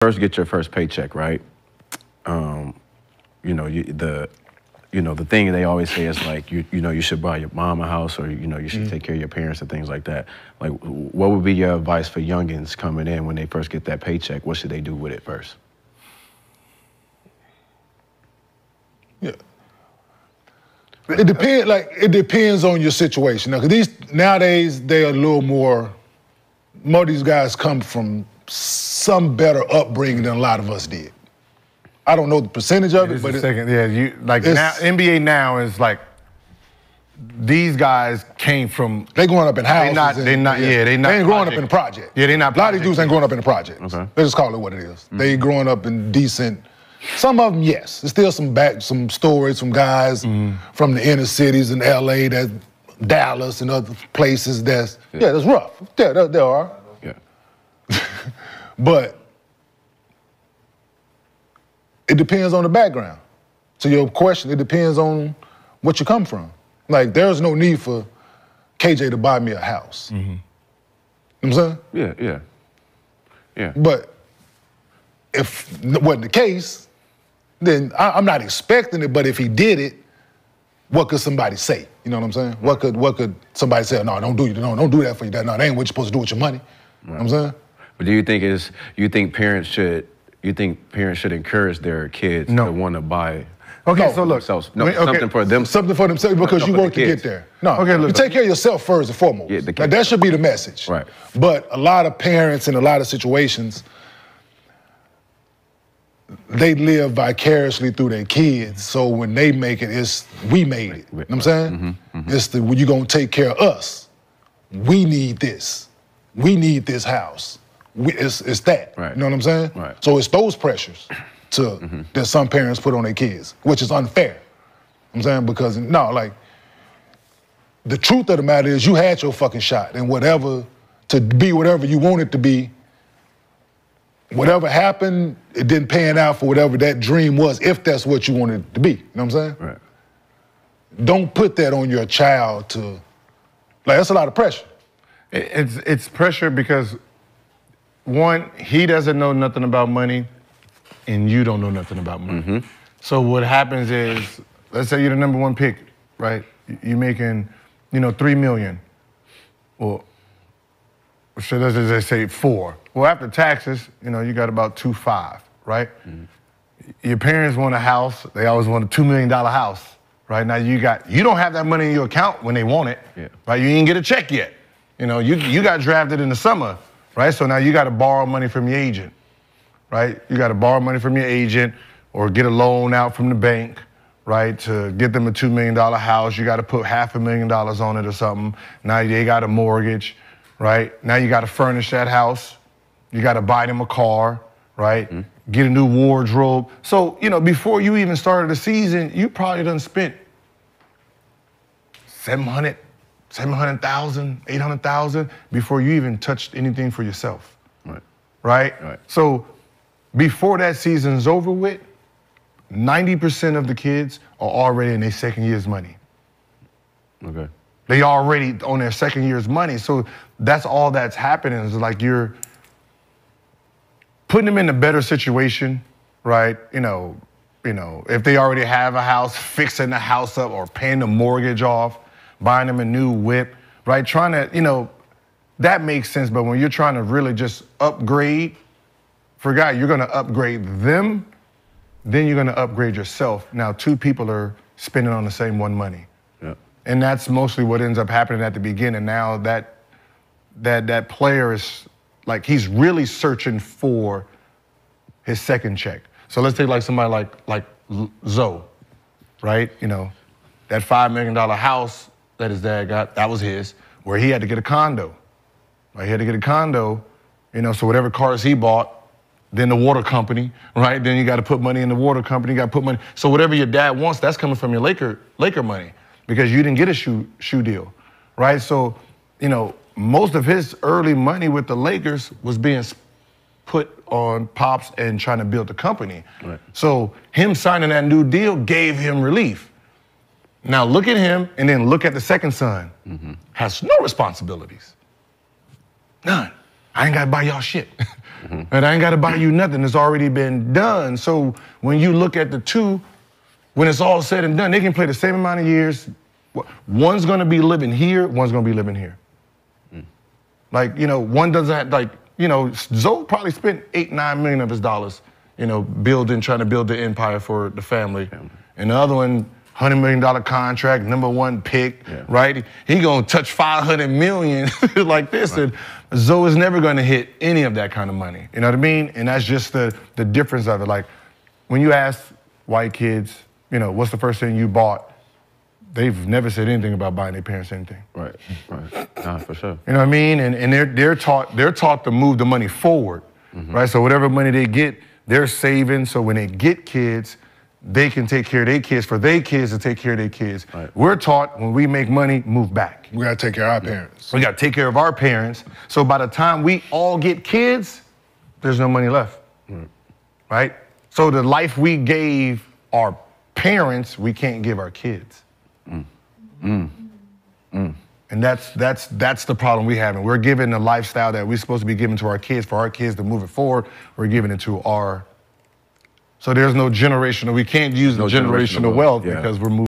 first get your first paycheck, right? You know, the thing they always say is like, you know, you should buy your mom a house, or, you know, you should take care of your parents and things like that. Like, what would be your advice for youngins coming in when they first get that paycheck? What should they do with it first? Yeah. It depends. Like, it depends on your situation. Now, 'cause nowadays they're a little more of these guys come from some better upbringing than a lot of us did. I don't know the percentage of it, but now NBA now is like these guys came from. They growing up in houses. They ain't growing up in a project. Yeah, they not. A lot of these dudes ain't growing up in a project. Okay. They just call it what it is. They growing up in decent. Some of them, yes. There's still some stories from guys from the inner cities in LA, that Dallas and other places that's rough. Yeah, there are. Yeah. But it depends on the background. So your question, it depends on what you come from. Like, there's no need for KJ to buy me a house. You know what I'm saying? Yeah. But if it wasn't the case, then I'm not expecting it, but if he did it, what could somebody say? You know what I'm saying? What could somebody say? No, don't do that for you. No, that ain't what you're supposed to do with your money. You know what I'm saying? But do you think parents should encourage their kids to want to buy? Okay, so look, themselves, something for them. Something for themselves because you work to get there. No, okay, look, you take care of yourself first and foremost. Yeah, like, that should be the message. Right. But a lot of parents in a lot of situations, they live vicariously through their kids. So when they make it, it's we made it. You know what I'm saying? It's you're gonna take care of us. We need this. We need this house. It's that. Right. You know what I'm saying? Right. So it's those pressures that some parents put on their kids, which is unfair. You know what I'm saying? Because the truth of the matter is you had your fucking shot, and to be whatever you want it to be, whatever happened, it didn't pan out for whatever that dream was, if that's what you wanted it to be. You know what I'm saying? Right. Don't put that on your child that's a lot of pressure. It's pressure because, one, he doesn't know nothing about money, and you don't know nothing about money. So what happens is, let's say you're the number one pick, right? You're making, $3 million. Well, so let's just say 4. Well, after taxes, you got about 2.5, right? Your parents want a house. They always want a $2 million house, right? Now you don't have that money in your account when they want it, right? You didn't get a check yet. You got drafted in the summer, right? So now you got to borrow money from your agent, right? You got to borrow money from your agent or get a loan out from the bank, right? To get them a $2 million house, you got to put $500,000 on it or something. Now they got a mortgage, right? Now you got to furnish that house. You got to buy them a car, right? Get a new wardrobe. So, before you even started the season, you probably done spent $700,000, $800,000 before you even touched anything for yourself. Right? So before that season's over with, 90% of the kids are already in their second year's money. Okay. They already on their second year's money. So that's all that's happening is like you're putting them in a better situation, right? If they already have a house, fixing the house up or paying the mortgage off, buying them a new whip, right? Trying to, that makes sense. But when you're trying to really just upgrade, forgot you're going to upgrade them, then you're going to upgrade yourself. Now, 2 people are spending on the same one money. Yeah. And that's mostly what ends up happening at the beginning. Now that player is like, he's really searching for his second check. So let's take like somebody like Zoe, right? That $5 million house that his dad got, that was his, where he had to get a condo. Right? He had to get a condo, so whatever cars he bought, then the water company, right? Then you got to put money in the water company, you got to put money. So whatever your dad wants, that's coming from your Laker money because you didn't get a shoe deal, right? So, most of his early money with the Lakers was being put on Pops and trying to build the company. Right. So him signing that new deal gave him relief. Now look at him and then look at the second son. Has no responsibilities. None. I ain't gotta buy y'all shit. And I ain't gotta buy you nothing. It's already been done. So when you look at the two, when it's all said and done, they can play the same amount of years. One's gonna be living here, one's gonna be living here. Like, you know, one doesn't have, like, you know, Zoe probably spent $8-9 million of his dollars, you know, trying to build the empire for the family. And the other one, $100 million contract, #1 pick, right? He gonna touch $500 million like this. And Zoe is never gonna hit any of that kind of money. You know what I mean? And that's just the difference of it. Like, when you ask white kids, you know, what's the first thing you bought? They've never said anything about buying their parents anything. Right. Nah, for sure. You know what I mean? And they're taught to move the money forward, right? So whatever money they get, they're saving. So when they get kids, they can take care of their kids for their kids to take care of their kids. Right. We're taught when we make money, move back. We gotta take care of our parents. We gotta take care of our parents. So by the time we all get kids, there's no money left, right? So the life we gave our parents, we can't give our kids. And that's the problem we have. And we're giving the lifestyle that we're supposed to be giving to our kids for our kids to move it forward. We're giving it to our. So there's no generational. We can't use the generational wealth because we're moving.